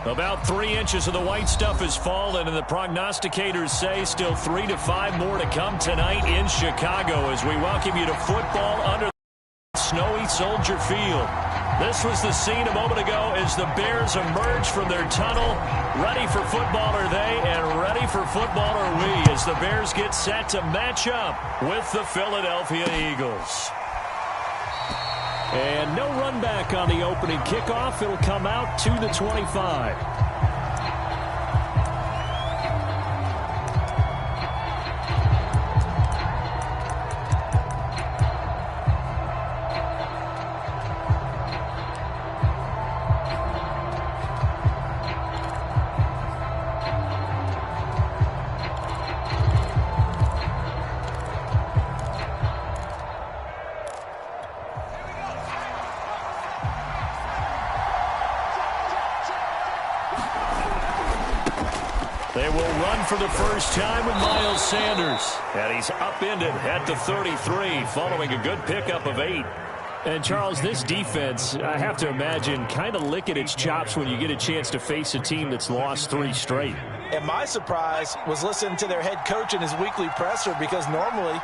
About 3 inches of the white stuff has fallen, and the prognosticators say still 3 to 5 more to come tonight in Chicago as we welcome you to football under snowy Soldier Field. This was the scene a moment ago as the Bears emerged from their tunnel. Ready for football are they, and ready for football are we as the Bears get set to match up with the Philadelphia Eagles. And no run back on the opening kickoff. It'll come out to the 25. They will run for the first time with Miles Sanders. And he's upended at the 33 following a good pickup of 8. And, Charles, this defense, I have to imagine, kind of licking its chops when you get a chance to face a team that's lost 3 straight. And my surprise was listening to their head coach in his weekly presser, because normally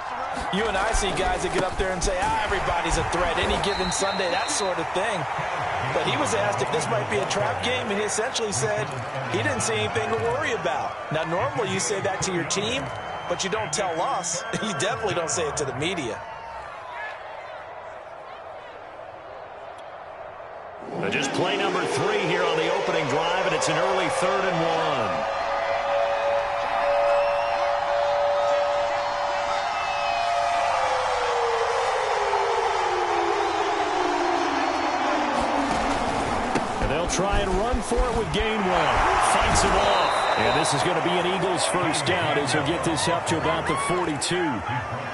you and I see guys that get up there and say, everybody's a threat any given Sunday, that sort of thing. But he was asked if this might be a trap game, and he essentially said he didn't see anything to worry about. Now, normally you say that to your team, but you don't tell us. You definitely don't say it to the media. Just play number 3 here on the opening drive, and it's an early 3rd and 1. Try and run for it with Gainwell. Fights him off. And this is going to be an Eagles first down as he'll get this up to about the 42.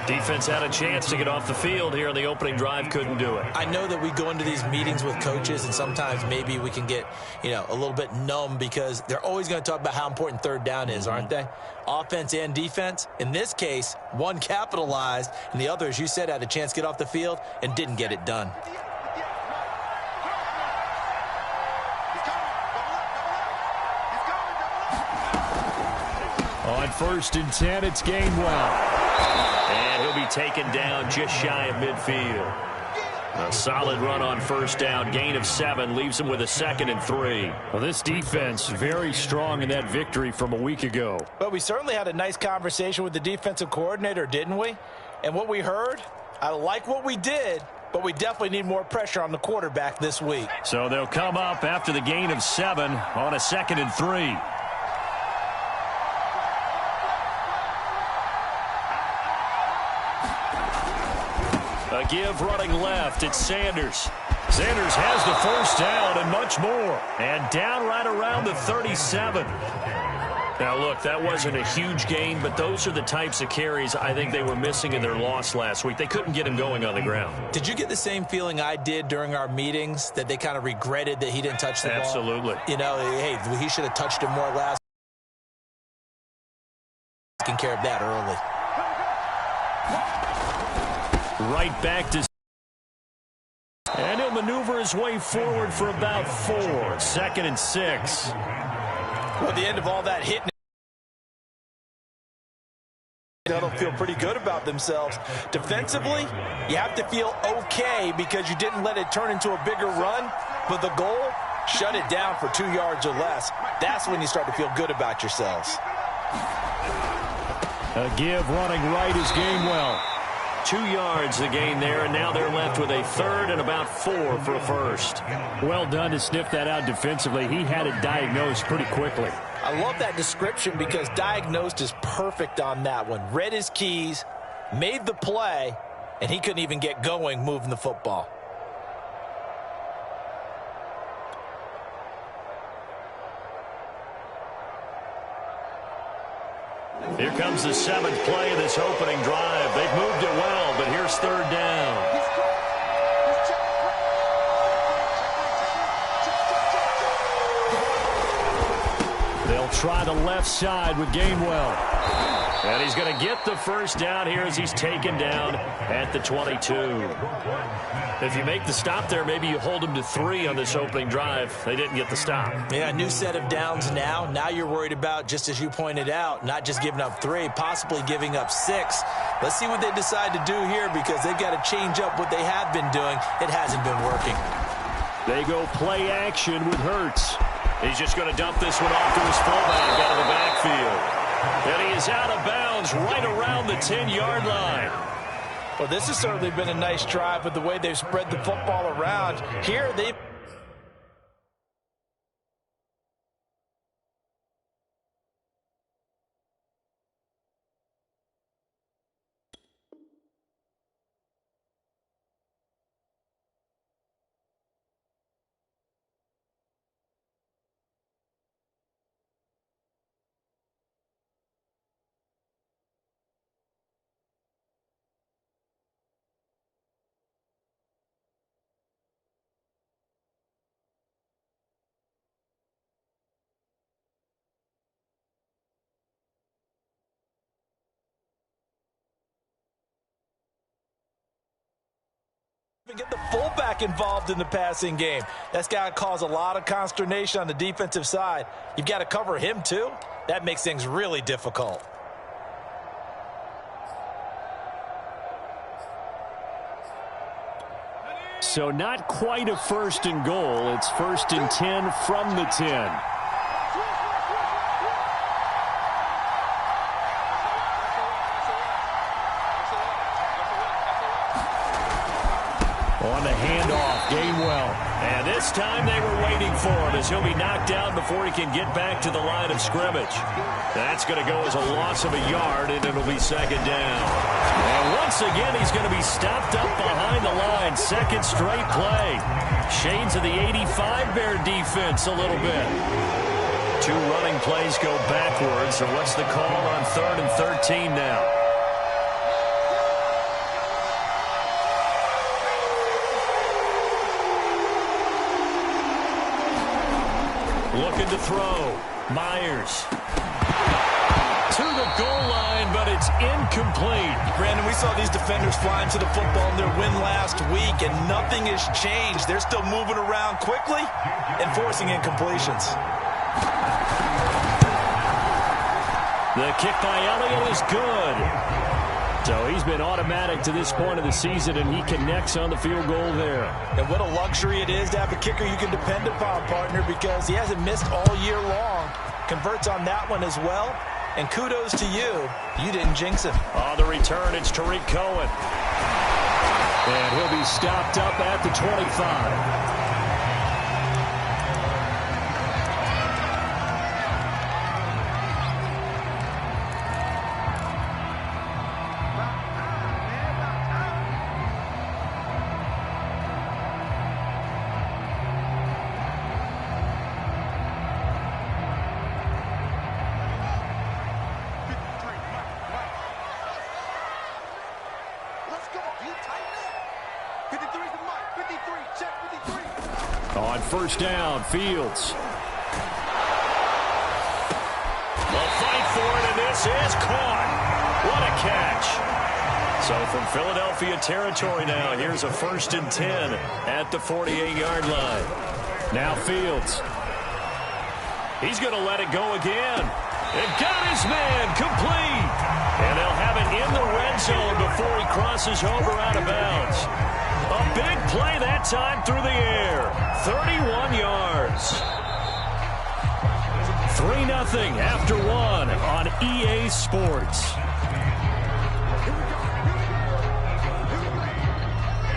Defense had a chance to get off the field here on the opening drive. Couldn't do it. I know that we go into these meetings with coaches, and sometimes maybe we can get, a little bit numb because they're always going to talk about how important 3rd down is, aren't they? Offense and defense. In this case, one capitalized, and the other, as you said, had a chance to get off the field and didn't get it done. On 1st and 10, it's Gainwell. And he'll be taken down just shy of midfield. A solid run on 1st down. Gain of 7 leaves him with a 2nd and 3. Well, this defense very strong in that victory from a week ago. But we certainly had a nice conversation with the defensive coordinator, didn't we? And what we heard, I like what we did, but we definitely need more pressure on the quarterback this week. So they'll come up after the gain of 7 on a 2nd and 3. A give running left. It's Sanders. Sanders has the 1st down and much more. And down right around the 37. Now, look, that wasn't a huge gain, but those are the types of carries I think they were missing in their loss last week. They couldn't get him going on the ground. Did you get the same feeling I did during our meetings, that they kind of regretted that he didn't touch the ball? Absolutely. Hey, he should have touched him more last week. Taking care of that early. Right back to... And he'll maneuver his way forward for about 4. 2nd and 6. Well, at the end of all that hitting, they'll feel pretty good about themselves. Defensively, you have to feel okay because you didn't let it turn into a bigger run. But the goal, shut it down for 2 yards or less. That's when you start to feel good about yourselves. A give running right is Gainwell. 2 yards the gain there, and now they're left with a 3rd and about 4 for a 1st. Well done to sniff that out defensively. He had it diagnosed pretty quickly. I love that description because diagnosed is perfect on that one. Read his keys, made the play, and he couldn't even get going moving the football. Here comes the 7th play of this opening drive. They've moved it well, but here's 3rd down. They'll try the left side with Gainwell. And he's going to get the first down here as he's taken down at the 22. If you make the stop there, maybe you hold him to 3 on this opening drive. They didn't get the stop. Yeah, new set of downs now. Now you're worried about, just as you pointed out, not just giving up 3, possibly giving up 6. Let's see what they decide to do here because they've got to change up what they have been doing. It hasn't been working. They go play action with Hurts. He's just going to dump this one off to his fullback out of the backfield. And he is out of bounds right around the 10-yard line. Well, this has certainly been a nice drive with the way they've spread the football around. Here, they've get the fullback involved in the passing game. That's got to cause a lot of consternation on the defensive side. You've got to cover him, too. That makes things really difficult. So not quite a 1st and goal. It's 1st and 10 from the 10. On the handoff, Gainwell. And this time they were waiting for him as he'll be knocked down before he can get back to the line of scrimmage. That's going to go as a loss of a yard, and it'll be 2nd down. And once again, he's going to be stopped up behind the line. 2nd straight play. Shades of the 85 Bear defense a little bit. 2 running plays go backwards. So what's the call on 3rd and 13 now? Looking to throw. Myers. To the goal line, but it's incomplete. Brandon, we saw these defenders flying to the football in their win last week, and nothing has changed. They're still moving around quickly and forcing incompletions. The kick by Elliott is good. So he's been automatic to this point of the season, and he connects on the field goal there. And what a luxury it is to have a kicker you can depend upon, partner, because he hasn't missed all year long. Converts on that one as well. And kudos to you. You didn't jinx him. On the return, it's Tariq Cohen. And he'll be stopped up at the 25. On 1st down, Fields. They'll fight for it, and this is caught. What a catch. So from Philadelphia territory now, here's a 1st and 10 at the 48-yard line. Now Fields. He's going to let it go again. And got his man complete. And they'll have it in the red zone before he crosses over out of bounds. A big play that time through the air. 31 yards. 3-0 after 1 on EA Sports.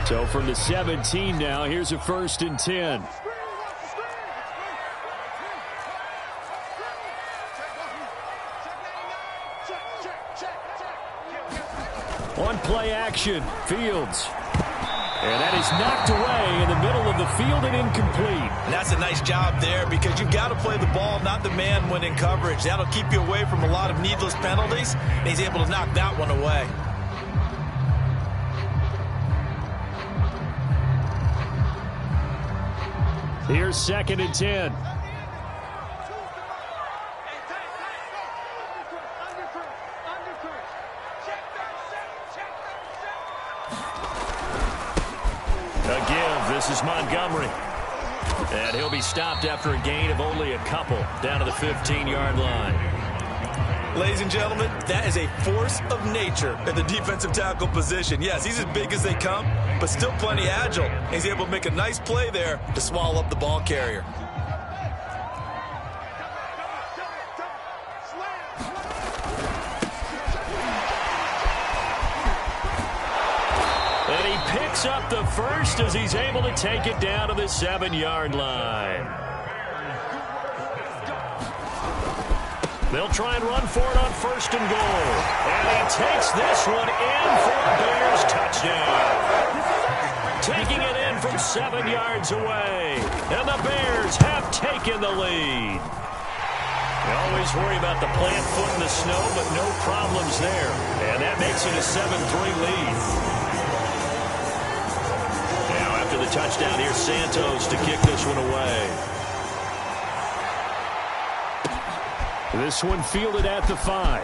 So from the 17 now, here's a 1st and 10. One play action, Fields. And that is knocked away in the middle of the field and incomplete. And that's a nice job there because you've got to play the ball, not the man when in coverage. That'll keep you away from a lot of needless penalties, and he's able to knock that one away. Here's 2nd and 10. This is Montgomery. And he'll be stopped after a gain of only a couple down to the 15-yard line. Ladies and gentlemen, that is a force of nature at the defensive tackle position. Yes, he's as big as they come, but still plenty agile. He's able to make a nice play there to swallow up the ball carrier. And he picks up the first as he's able to take it down to the 7-yard line. They'll try and run for it on 1st and goal. And he takes this one in for a Bears touchdown. Taking it in from 7 yards away. And the Bears have taken the lead. You always worry about the plant foot in the snow, but no problems there. And that makes it a 7-3 lead. Now after the touchdown, here's Santos to kick this one away. This one fielded at the 5.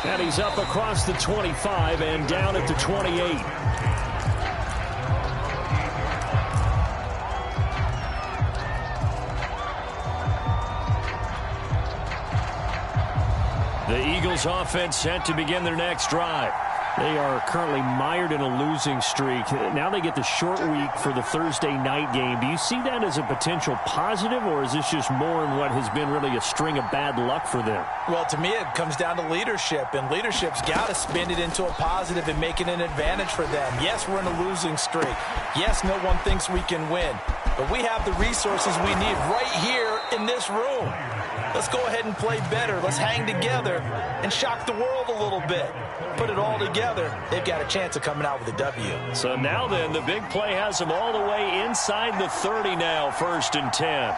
And he's up across the 25 and down at the 28. The Eagles offense set to begin their next drive. They are currently mired in a losing streak. Now they get the short week for the Thursday night game. Do you see that as a potential positive, or is this just more in what has been really a string of bad luck for them? Well, to me, it comes down to leadership, and leadership's got to spin it into a positive and make it an advantage for them. Yes, we're in a losing streak. Yes, no one thinks we can win, but we have the resources we need right here in this room. Let's go ahead and play better. Let's hang together and shock the world a little bit. Put it all together, they've got a chance of coming out with a W. So now then, the big play has them all the way inside the 30 now, 1st and 10.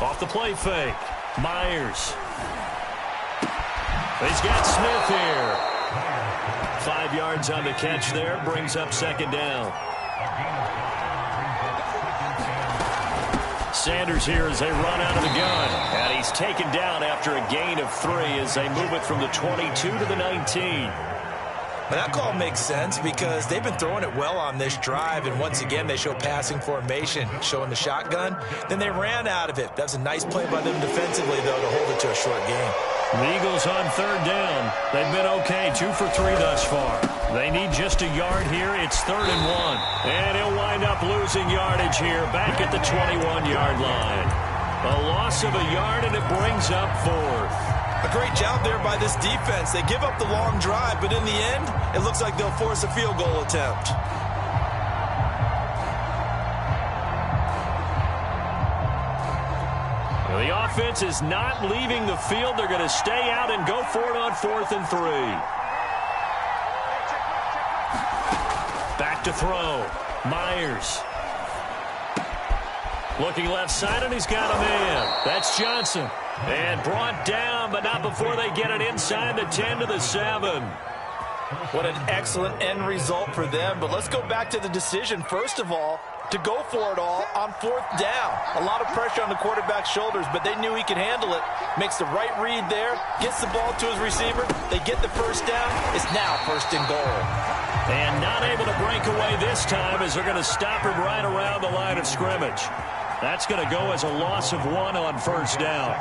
Off the play fake, Myers. He's got Smith here. 5 yards on the catch there, brings up 2nd down. Sanders here as they run out of the gun. And he's taken down after a gain of 3 as they move it from the 22 to the 19. But that call makes sense because they've been throwing it well on this drive, and once again they show passing formation, showing the shotgun. Then they ran out of it. That's a nice play by them defensively, though, to hold it to a short game. The Eagles on 3rd down. They've been okay, 2 for 3 thus far. They need just a yard here. It's 3rd and 1. And he'll wind up losing yardage here back at the 21-yard line. A loss of a yard, and it brings up 4th. A great job there by this defense. They give up the long drive, but in the end, it looks like they'll force a field goal attempt. The offense is not leaving the field. They're going to stay out and go for it on 4th and 3. Back to throw. Myers. Looking left side, and he's got a man. That's Johnson. And brought down, but not before they get it inside the 10 to the 7. What an excellent end result for them. But let's go back to the decision, first of all, to go for it all on 4th down. A lot of pressure on the quarterback's shoulders, but they knew he could handle it. Makes the right read there, gets the ball to his receiver. They get the first down. It's now 1st and goal. And not able to break away this time as they're going to stop him right around the line of scrimmage. That's going to go as a loss of 1 on 1st down.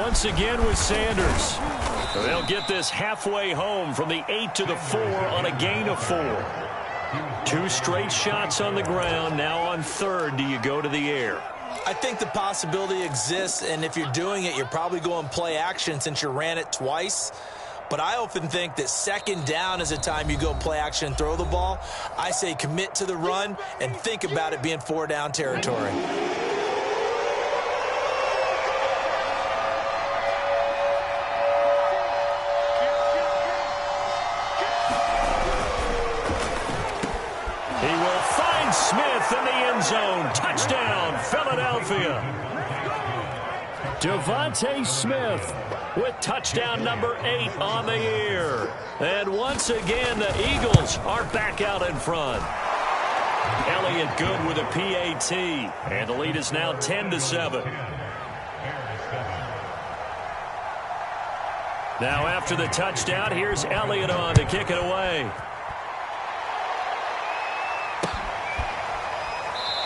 Once again with Sanders. They'll get this halfway home from the 8 to the 4 on a gain of 4. 2 straight shots on the ground. Now on 3rd, do you go to the air? I think the possibility exists, and if you're doing it, you're probably going play action since you ran it twice. But I often think that 2nd down is a time you go play action and throw the ball. I say commit to the run and think about it being 4-down territory. He will find Smith in the end zone. Touchdown, Philadelphia. Devontae Smith with touchdown number 8 on the year. And once again, the Eagles are back out in front. Elliott good with a PAT. And the lead is now 10-7. Now after the touchdown, here's Elliott on to kick it away.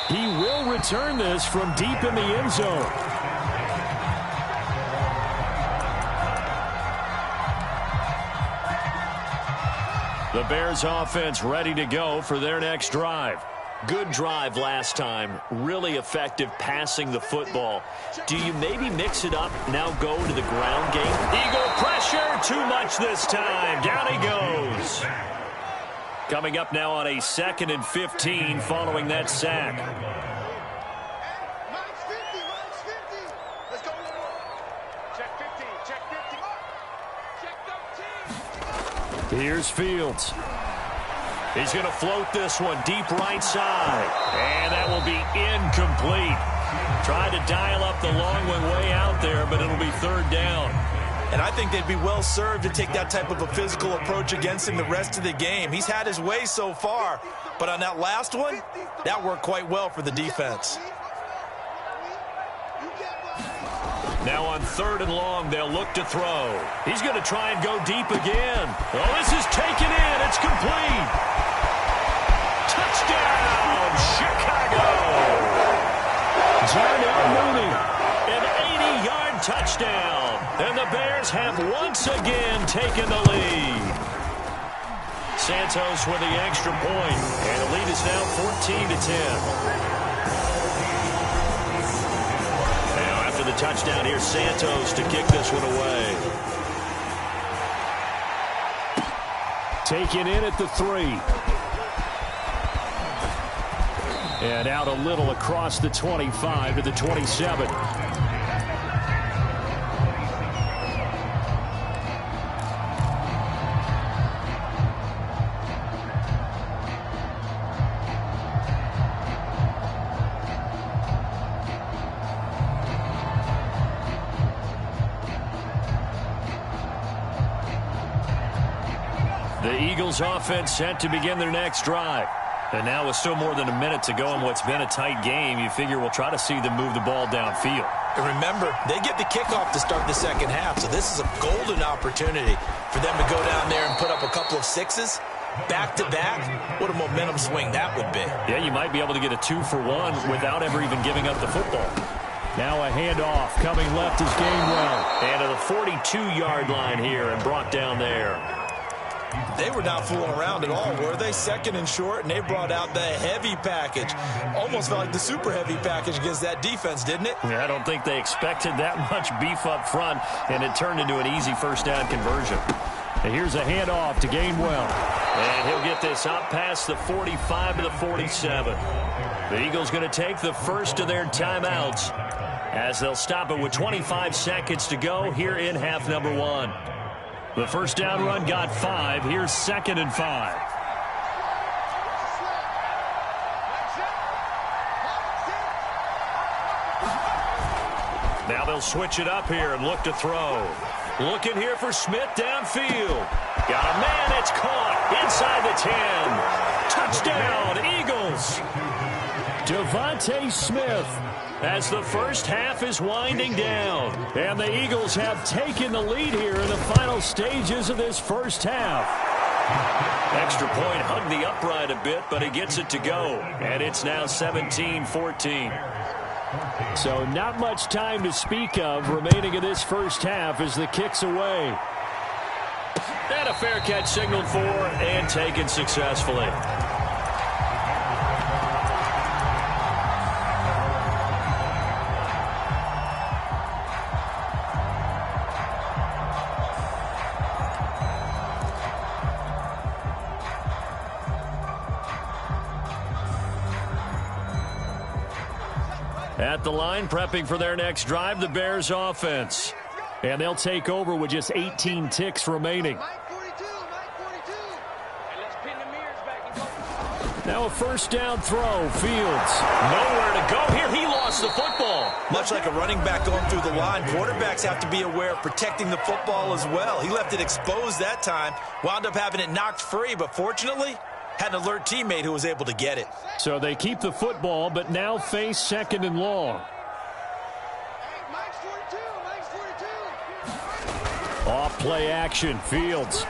He will return this from deep in the end zone. The Bears offense ready to go for their next drive. Good drive last time. Really effective passing the football. Do you maybe mix it up, now go to the ground game? Eagle pressure, too much this time. Down he goes. Coming up now on a 2nd and 15 following that sack. Here's Fields. He's going to float this one deep right side. And that will be incomplete. Tried to dial up the long one way out there, but it'll be 3rd down. And I think they'd be well served to take that type of a physical approach against him the rest of the game. He's had his way so far, but on that last one, that worked quite well for the defense. Now on 3rd and long, they'll look to throw. He's going to try and go deep again. Oh, this is taken in. It's complete. Touchdown, Chicago. Darnell Mooney, an 80-yard touchdown. And the Bears have once again taken the lead. Santos with the extra point. And the lead is now 14-10. The touchdown here, Santos to kick this one away. Taken in at the 3. And out a little across the 25 to the 27. The Eagles offense set to begin their next drive. And now with still more than a minute to go in what's been a tight game, you figure we'll try to see them move the ball downfield. And remember, they get the kickoff to start the second half, so this is a golden opportunity for them to go down there and put up a couple of 6s. Back-to-back, what a momentum swing that would be. Yeah, you might be able to get a 2-for-1 without ever even giving up the football. Now a handoff coming left is Gainwell. And to the 42-yard line here and brought down there. They were not fooling around at all, were they? 2nd and short, and they brought out the heavy package. Almost felt like the super heavy package against that defense, didn't it? Yeah, I don't think they expected that much beef up front, and it turned into an easy 1st down conversion. And here's a handoff to Gainwell. And he'll get this up past the 45 to the 47. The Eagles going to take the first of their timeouts as they'll stop it with 25 seconds to go here in half number 1. The 1st down run got 5. Here's 2nd and 5. Now they'll switch it up here and look to throw. Looking here for Smith downfield. Got a man, it's caught inside the 10. Touchdown, Eagles. Devontae Smith as the first half is winding down. And the Eagles have taken the lead here in the final stages of this first half. Extra point hugged the upright a bit, but he gets it to go. And it's now 17-14. So not much time to speak of remaining in this first half as the kick's away. And a fair catch signaled for and taken successfully. At the line, prepping for their next drive, the Bears offense. And they'll take over with just 18 ticks remaining. Now a 1st down throw. Fields. Nowhere to go here. He lost the football. Much like a running back going through the line, quarterbacks have to be aware of protecting the football as well. He left it exposed that time. Wound up having it knocked free, but fortunately, had an alert teammate who was able to get it. So they keep the football, but now face 2nd and long. Off play action, Fields.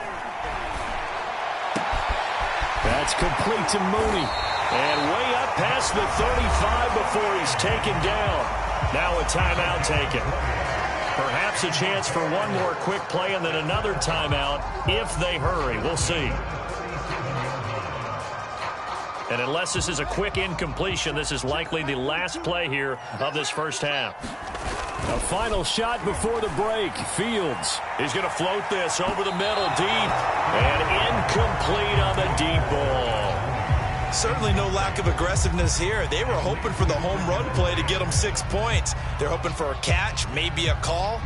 That's complete to Mooney. And way up past the 35 before he's taken down. Now a timeout taken. Perhaps a chance for one more quick play and then another timeout if they hurry. We'll see. And unless this is a quick incompletion, this is likely the last play here of this first half. A final shot before the break. Fields. He's going to float this over the middle deep. And incomplete on the deep ball. Certainly no lack of aggressiveness here. They were hoping for the home run play to get them 6 points. They're hoping for a catch, maybe a call.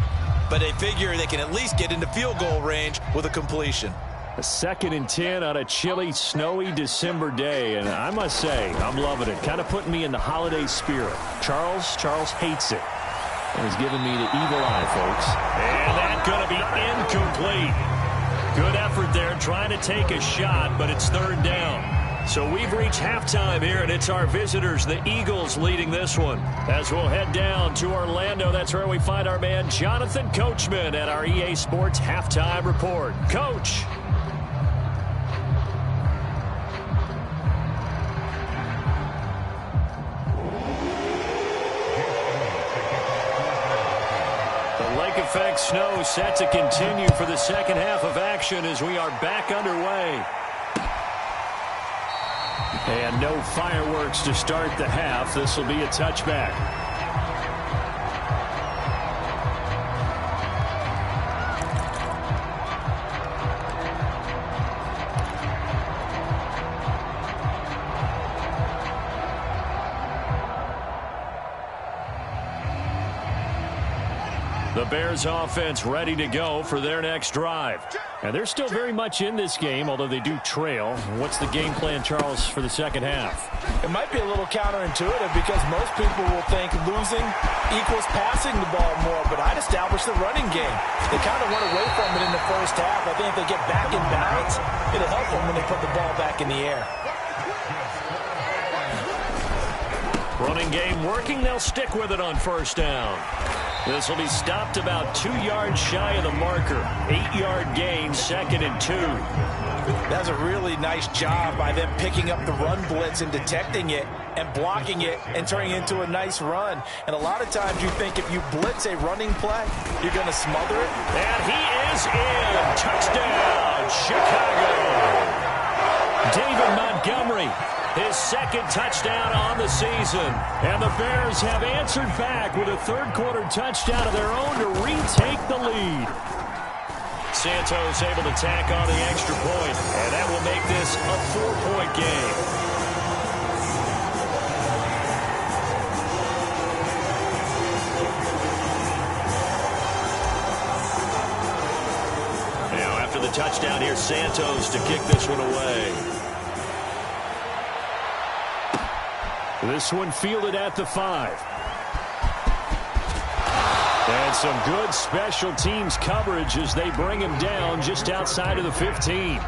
But they figure they can at least get into field goal range with a completion. A 2nd and 10 on a chilly, snowy December day. And I must say, I'm loving it. Kind of putting me in the holiday spirit. Charles hates it. And he's giving me the evil eye, folks. And that's going to be incomplete. Good effort there trying to take a shot, but it's 3rd down. So we've reached halftime here, and it's our visitors, the Eagles, leading this one. As we'll head down to Orlando, that's where we find our man Jonathan Coachman at our EA Sports Halftime Report. Coach. Effect snow set to continue for the second half of action as we are back underway. And no fireworks to start the half. This will be a touchback. The Bears offense ready to go for their next drive. And they're still very much in this game, although they do trail. What's the game plan, Charles, for the second half? It might be a little counterintuitive because most people will think losing equals passing the ball more, but I'd establish the running game. They kind of went away from it in the first half. I think if they get back in balance, it'll help them when they put the ball back in the air. Running game working. They'll stick with it on 1st down. This will be stopped about 2 yards shy of the marker. 8-yard gain, 2nd and 2. That's a really nice job by them picking up the run blitz and detecting it and blocking it and turning it into a nice run. And a lot of times you think if you blitz a running play, you're going to smother it. And he is in. Touchdown, Chicago. David Montgomery. His 2nd touchdown on the season. And the Bears have answered back with a 3rd-quarter touchdown of their own to retake the lead. Santos able to tack on the extra point, and that will make this a 4-point game. Now, after the touchdown, here's Santos to kick this one away. This one fielded at the 5. And some good special teams coverage as they bring him down just outside of the 15.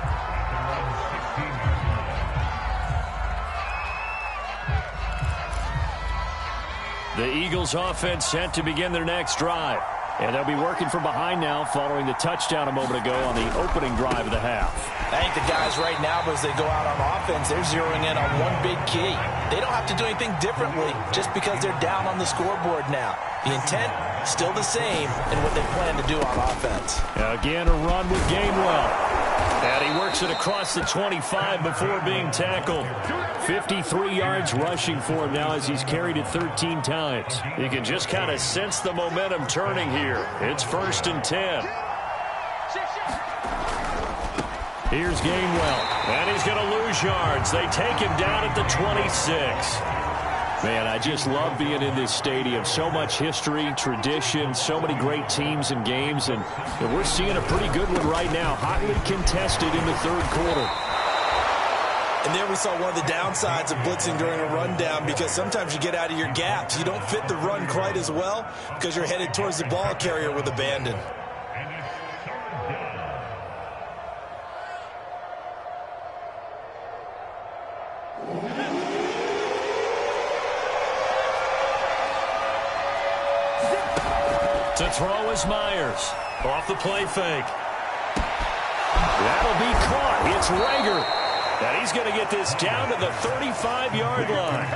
The Eagles offense set to begin their next drive. And they'll be working from behind now following the touchdown a moment ago on the opening drive of the half. I think the guys right now, as they go out on offense, they're zeroing in on one big key. They don't have to do anything differently just because they're down on the scoreboard now. The intent, still the same in what they plan to do on offense. Again, a run with Gainwell. And he works it across the 25 before being tackled. 53 yards rushing for him now as he's carried it 13 times. You can just kind of sense the momentum turning here. It's 1st and 10. Here's Gainwell. And he's going to lose yards. They take him down at the 26. Man, I just love being in this stadium. So much history, tradition, so many great teams and games. And we're seeing a pretty good one right now. Hotly contested in the 3rd quarter. And there we saw one of the downsides of blitzing during a rundown because sometimes you get out of your gaps. You don't fit the run quite as well because you're headed towards the ball carrier with abandon. To throw is Myers. Off the play fake. That'll be caught. It's Rager. And he's going to get this down to the 35-yard line.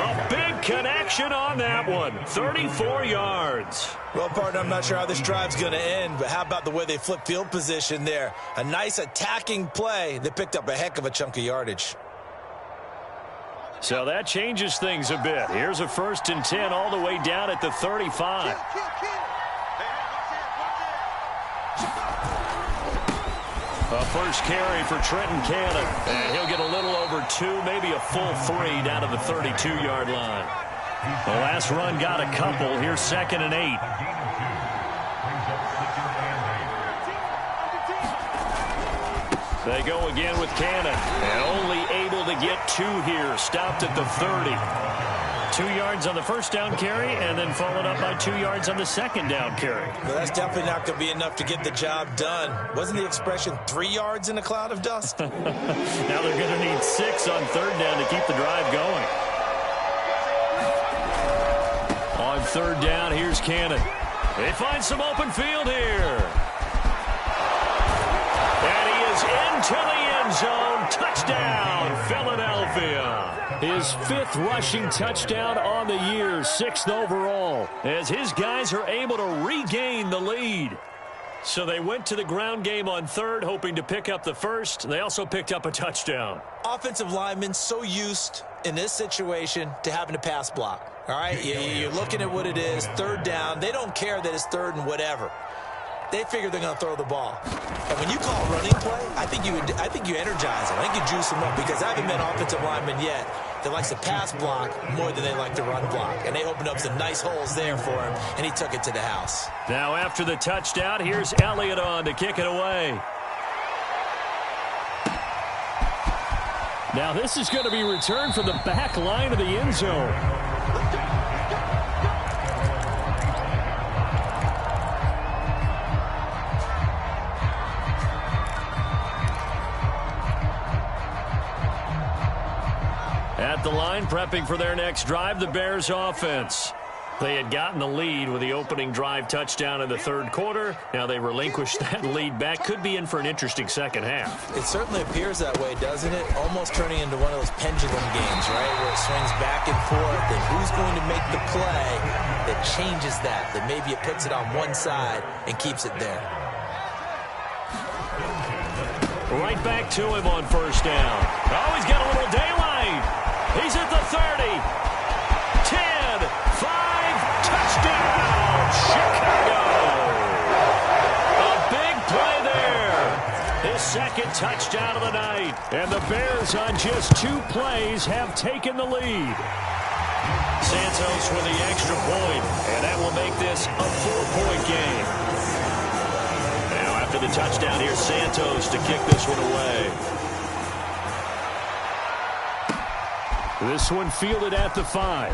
A big connection on that one. 34 yards. Well, partner, I'm not sure how this drive's going to end, but how about the way they flip field position there? A nice attacking play that picked up a heck of a chunk of yardage. So that changes things a bit. Here's a 1st and 10 all the way down at the 35. A first carry for Trenton Cannon. And he'll get a little over 2, maybe a full 3 down to the 32-yard line. The last run got a couple. Here's 2nd and 8. They go again with Cannon. And only able to get 2 here. Stopped at the 30. 2 yards on the first down carry, and then followed up by 2 yards on the second down carry. Well, that's definitely not going to be enough to get the job done. Wasn't the expression 3 yards in a cloud of dust? Now they're going to need 6 on 3rd down to keep the drive going. On 3rd down, here's Cannon. They find some open field here. And he is into the end zone. Touchdown, Philadelphia. His 5th rushing touchdown on the year, 6th overall, as his guys are able to regain the lead. So they went to the ground game on 3rd, hoping to pick up the 1st. They also picked up a touchdown. Offensive linemen so used in this situation to having to pass block. All right, you're looking at what it is, 3rd down. They don't care that it's 3rd and whatever. They figure they're going to throw the ball. And when you call a running play, I think you energize them. I think you juice them up, because I haven't met offensive linemen yet that likes to pass block more than they like to run block. And they opened up some nice holes there for him, and he took it to the house. Now after the touchdown, here's Elliott on to kick it away. Now this is going to be returned from the back line of the end zone. At the line, prepping for their next drive, the Bears offense. They had gotten the lead with the opening drive touchdown in the 3rd quarter. Now they relinquished that lead back. Could be in for an interesting second half. It certainly appears that way, doesn't it? Almost turning into one of those pendulum games, right, where it swings back and forth. And who's going to make the play that changes that maybe it puts it on one side and keeps it there? Right back to him on 1st down. Oh, he's got a little daylight. He's at the 30. 10, 5, touchdown, Chicago. A big play there. His 2nd touchdown of the night. And the Bears on just 2 plays have taken the lead. Santos with the extra point, and that will make this a 4-point game. Now after the touchdown, here's Santos to kick this one away. This one fielded at the 5.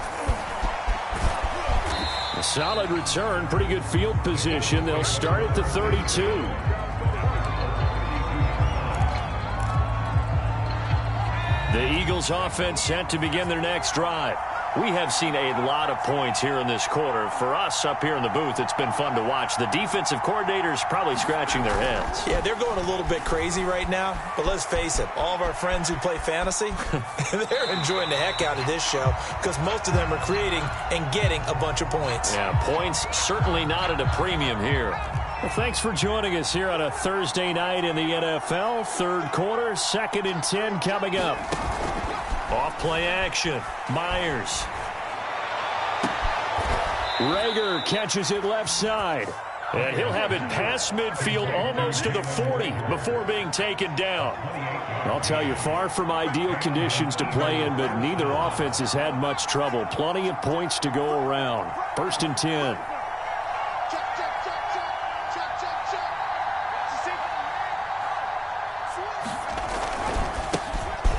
A solid return, pretty good field position. They'll start at the 32. The Eagles offense set to begin their next drive. We have seen a lot of points here in this quarter. For us up here in the booth, it's been fun to watch. The defensive coordinators probably scratching their heads. Yeah, they're going a little bit crazy right now. But let's face it, all of our friends who play fantasy, they're enjoying the heck out of this show, because most of them are creating and getting a bunch of points. Yeah, points certainly not at a premium here. Well, thanks for joining us here on a Thursday night in the NFL. 3rd quarter, 2nd and 10 coming up. Off play action. Myers. Rager catches it left side. And he'll have it past midfield almost to the 40 before being taken down. I'll tell you, far from ideal conditions to play in, but neither offense has had much trouble. Plenty of points to go around. 1st and 10.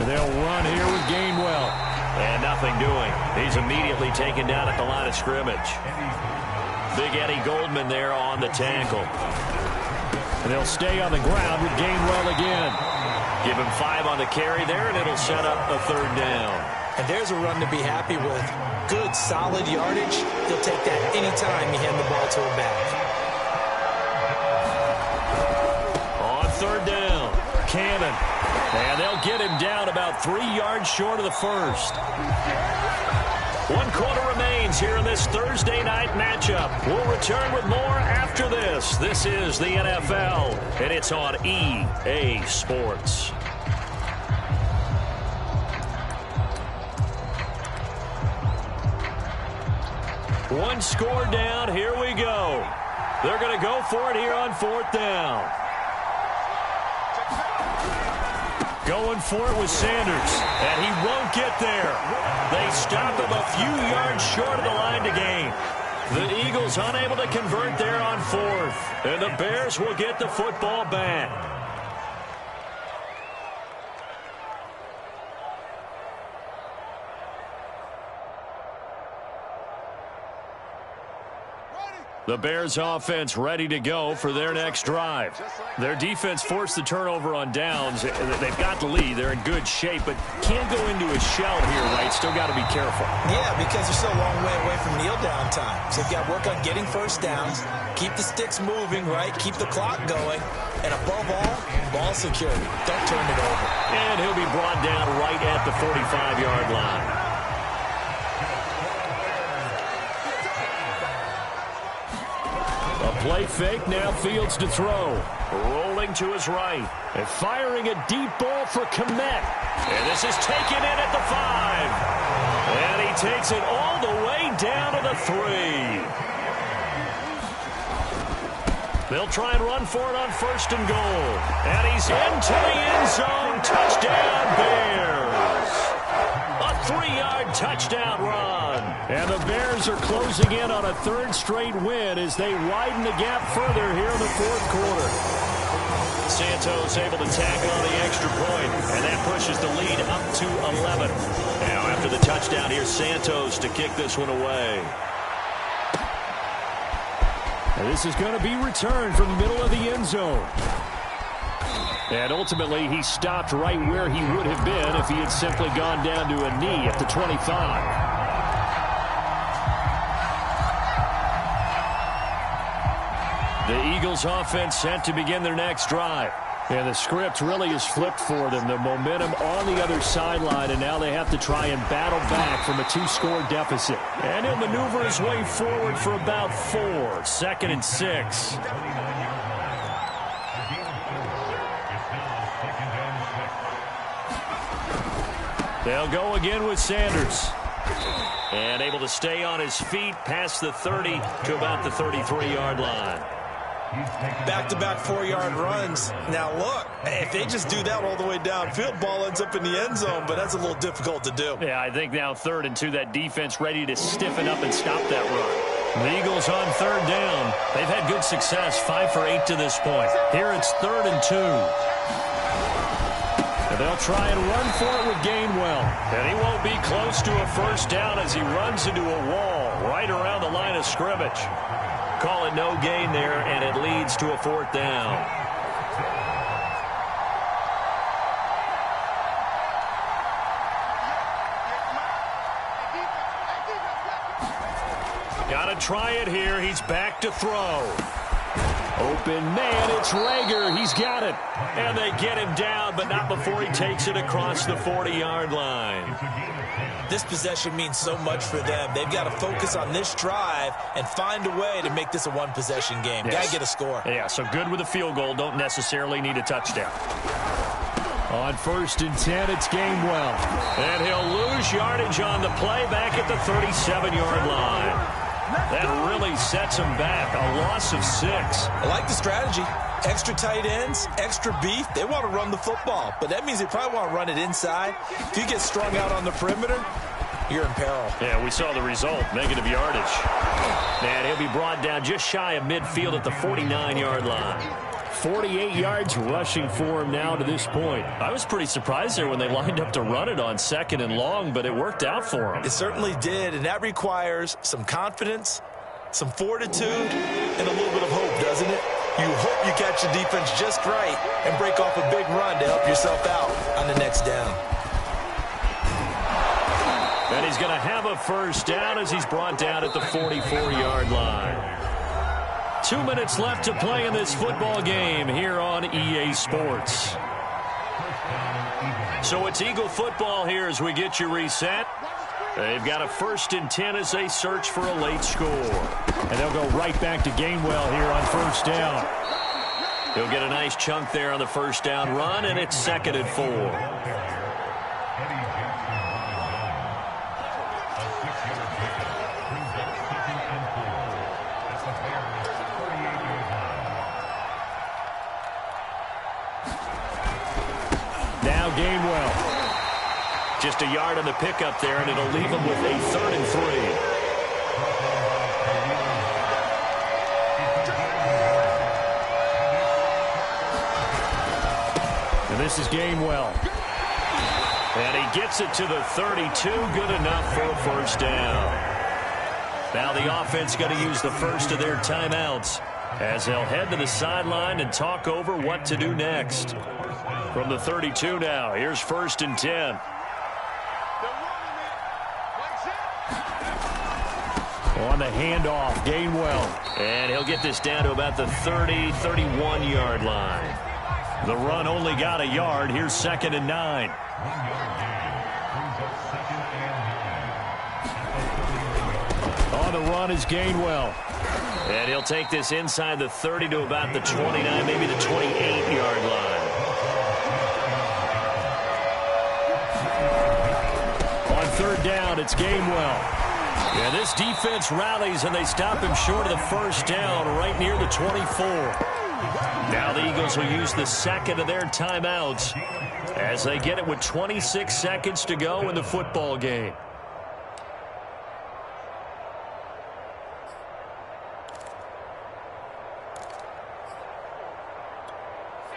They'll run here with Gainwell. And nothing doing. He's immediately taken down at the line of scrimmage. Big Eddie Goldman there on the tackle. And they'll stay on the ground with Gainwell again. Give him 5 on the carry there, and it'll set up a 3rd down. And there's a run to be happy with. Good, solid yardage. He'll take that anytime you hand the ball to him back. On third down, Cannon. And they'll get him down about 3 yards short of the first. 1 quarter remains here in this Thursday night matchup. We'll return with more after this. This is the NFL, and it's on EA Sports. One score down. Here we go. They're going to go for it here on 4th down. Going for it with Sanders, and he won't get there. They stop him a few yards short of the line to gain. The Eagles unable to convert there on 4th, and the Bears will get the football back. The Bears offense ready to go for their next drive. Their defense forced the turnover on downs. They've got the lead. They're in good shape, but can't go into a shell here, right? Still got to be careful. Yeah, because they're still a long way away from kneel down time. So they've got to work on getting first downs, keep the sticks moving, right? Keep the clock going. And above all, ball security. Don't turn it over. And he'll be brought down right at the 45-yard line. Play fake, now Fields to throw. Rolling to his right. And firing a deep ball for Kmet. And this is taken in at the 5. And he takes it all the way down to the 3. They'll try and run for it on 1st and goal. And he's into the end zone. Touchdown, Bears. A 3-yard touchdown run. And the Bears are closing in on a 3rd straight win as they widen the gap further here in the 4th quarter. Santos able to tack on the extra point, and that pushes the lead up to 11. Now after the touchdown, here's Santos to kick this one away. And this is going to be returned from the middle of the end zone. And ultimately, he stopped right where he would have been if he had simply gone down to a knee at the 25. The Eagles offense set to begin their next drive. And the script really is flipped for them. The momentum on the other sideline, and now they have to try and battle back from a 2-score deficit. And he'll maneuver his way forward for about 4. 2nd and 6. They'll go again with Sanders. And able to stay on his feet past the 30 to about the 33-yard line. Back-to-back 4-yard runs. Now, look, if they just do that all the way downfield, ball ends up in the end zone, but that's a little difficult to do. Yeah, I think now 3rd and 2, that defense ready to stiffen up and stop that run. The Eagles on 3rd down. They've had good success, 5 for 8 to this point. Here it's 3rd and 2. And they'll try and run for it with Gainwell. And he won't be close to a first down as he runs into a wall right around the line of scrimmage. Call it no gain there, and it leads to a 4th down. Got to try it here. He's back to throw. Open man, it's Rager. He's got it. And they get him down, but not before he takes it across the 40-yard line. This possession means so much for them. They've got to focus on this drive and find a way to make this a one-possession game. Yes. Got to get a score. Yeah, so good with a field goal. Don't necessarily need a touchdown. On 1st and 10, it's Gainwell. And he'll lose yardage on the play back at the 37-yard line. That really sets him back. A loss of 6. I like the strategy. Extra tight ends, extra beef. They want to run the football, but that means they probably want to run it inside. If you get strung out on the perimeter, you're in peril. Yeah, we saw the result. Negative yardage. And he'll be brought down just shy of midfield at the 49-yard line. 48 yards rushing for him now to this point. I was pretty surprised there when they lined up to run it on 2nd and long, but it worked out for him. It certainly did, and that requires some confidence, some fortitude, and a little bit of hope, doesn't it? You hope you catch the defense just right and break off a big run to help yourself out on the next down. And he's going to have a first down as he's brought down at the 44-yard line. 2 minutes left to play in this football game here on EA Sports. So it's Eagle football here as we get you reset. They've got a 1st and 10 as they search for a late score. And they'll go right back to Gainwell here on first down. He'll get a nice chunk there on the first down run, and it's 2nd and 4. Now Gainwell. Just a yard on the pickup there, and it'll leave him with a 3rd and 3. And this is Gainwell. And he gets it to the 32, good enough for a first down. Now the offense going to use the first of their timeouts as they'll head to the sideline and talk over what to do next. From the 32 now, here's 1st and 10. On the handoff, Gainwell. And he'll get this down to about the 30, 31-yard line. The run only got a yard. Here's 2nd and 9. On the run is Gainwell. And he'll take this inside the 30 to about the 29, maybe the 28-yard line. On 3rd down, it's Gainwell. Yeah, this defense rallies, and they stop him short of the first down right near the 24. Now the Eagles will use the 2nd of their timeouts as they get it with 26 seconds to go in the football game.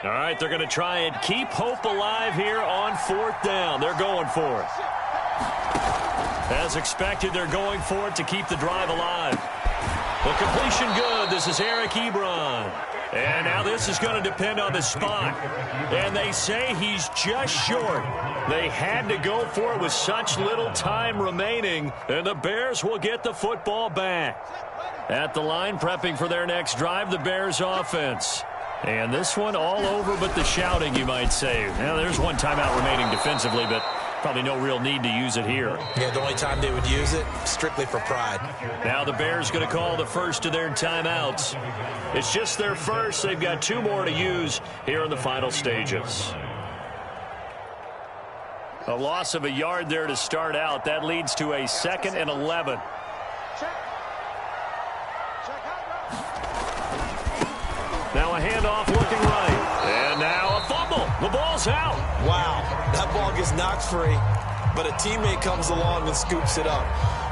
All right, they're going to try and keep hope alive here on 4th down. They're going for it. As expected, they're going for it to keep the drive alive. The completion good. This is Eric Ebron. And now this is going to depend on the spot. And they say he's just short. They had to go for it with such little time remaining. And the Bears will get the football back. At the line, prepping for their next drive, the Bears offense. And this one all over but the shouting, you might say. Now, there's one timeout remaining defensively, but probably no real need to use it here. Yeah, the only time they would use it, strictly for pride. Now the Bears going to call the first of their timeouts. It's just their first. They've got 2 more to use here in the final stages. A loss of a yard there to start out. That leads to a 2nd and 11. Now a handoff looking right. And now a fumble. The ball's out. Wow, that ball gets knocked free, but a teammate comes along and scoops it up.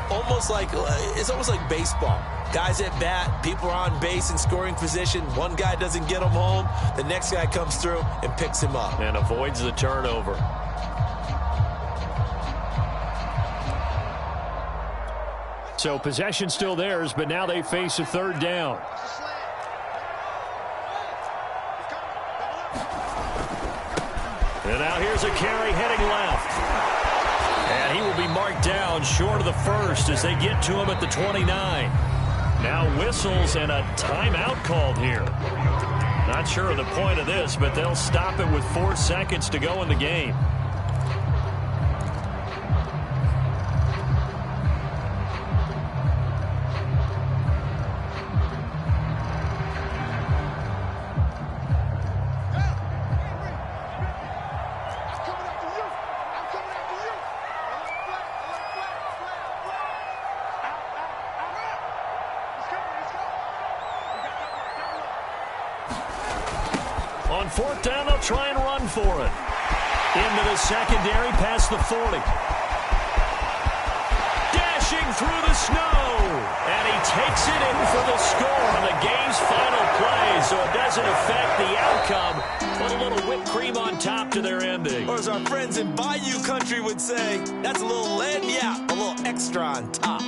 It's almost like baseball. Guys at bat, people are on base in scoring position. One guy doesn't get him home. The next guy comes through and picks him up. And avoids the turnover. So possession still theirs, but now they face a 3rd down. And now here's a carry heading left. And he will be marked down short of the first as they get to him at the 29. Now whistles and a timeout called here. Not sure of the point of this, but they'll stop it with 4 seconds to go in the game. On 4th down, they'll try and run for it. Into the secondary, past the 40. Dashing through the snow. And he takes it in for the score on the game's final play, so it doesn't affect the outcome. Put a little whipped cream on top to their ending. Or as our friends in Bayou country would say, that's a little a little extra on top.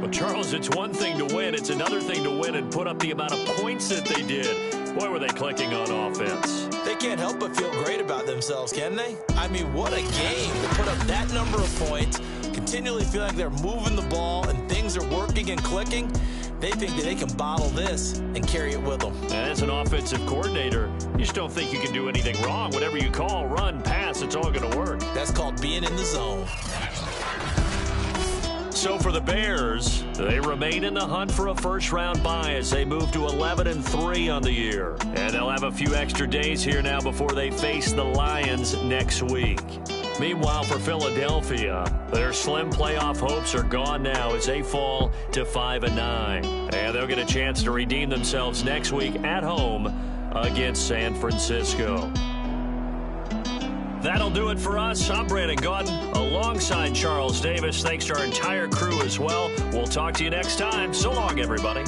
Well, Charles, it's one thing to win. It's another thing to win and put up the amount of points that they did. Boy, were they clicking on offense. They can't help but feel great about themselves, can they? I mean, what a game to put up that number of points continually feeling like they're moving the ball and things are working and clicking, they think that they can bottle this and carry it with them. As an offensive coordinator, you just don't think you can do anything wrong. Whatever you call, run, pass, it's all going to work. That's called being in the zone. So for the Bears, they remain in the hunt for a first-round bye as they move to 11-3 on the year. And they'll have a few extra days here now before they face the Lions next week. Meanwhile, for Philadelphia, their slim playoff hopes are gone now as they fall to 5-9. And they'll get a chance to redeem themselves next week at home against San Francisco. That'll do it for us. I'm Brandon Gaudin alongside Charles Davis. Thanks to our entire crew as well. We'll talk to you next time. So long, everybody.